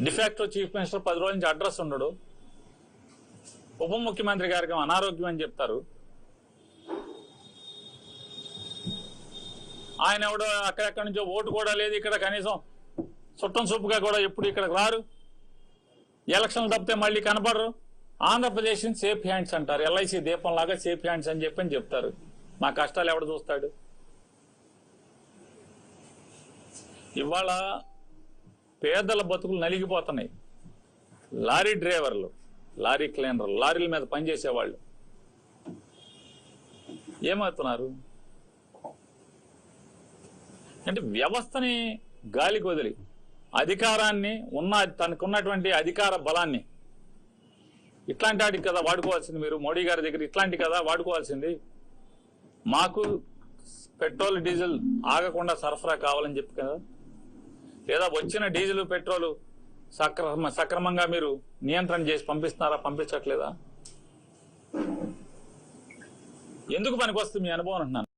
De facto chief minister 10 రోజుల నుంచి address ఉండడు. ఉప ముఖ్యమంత్రి గారికి అనారోగ్యం అని చెప్తారు. ఆయన ఎవడో అక్కడెక్కడి నుంచో ఓటు కూడా లేదు, ఇక్కడ కనీసం చుట్టం చూపుగా కూడా ఎప్పుడు ఇక్కడికి రారు. ఎలక్షన్లు తప్పితే మళ్ళీ కనపడరు. ఆంధ్రప్రదేశ్ సేఫ్ హ్యాండ్స్ అంటారు, ఎల్ఐసి దీపం లాగా సేఫ్ హ్యాండ్స్ అని చెప్పని చెప్తారు. మా కష్టాలు ఎవడు చూస్తాడు? ఇవాళ పేదల బతుకులు నలిగిపోతున్నాయి. లారీ డ్రైవర్లు, లారీ క్లీనర్లు, లారీల మీద పనిచేసేవాళ్ళు ఏమవుతున్నారు అంటే వ్యవస్థని గాలికి వదిలి అధికారాన్ని తనకున్నటువంటి అధికార బలాన్ని ఇట్లాంటి వాటికి కదా వాడుకోవాల్సింది. మీరు మోడీ గారి దగ్గర ఇట్లాంటి కదా వాడుకోవాల్సింది. మాకు పెట్రోల్ డీజిల్ ఆగకుండా సరఫరా కావాలని చెప్పి కదా, లేదా వచ్చిన డీజిల్ పెట్రోల్ సక్రమంగా మీరు నియంత్రణ చేసి పంపిస్తున్నారా, పంపించట్లేదా? ఎందుకు పనికొస్తుంది మీ అనుభవం అంటున్నాను.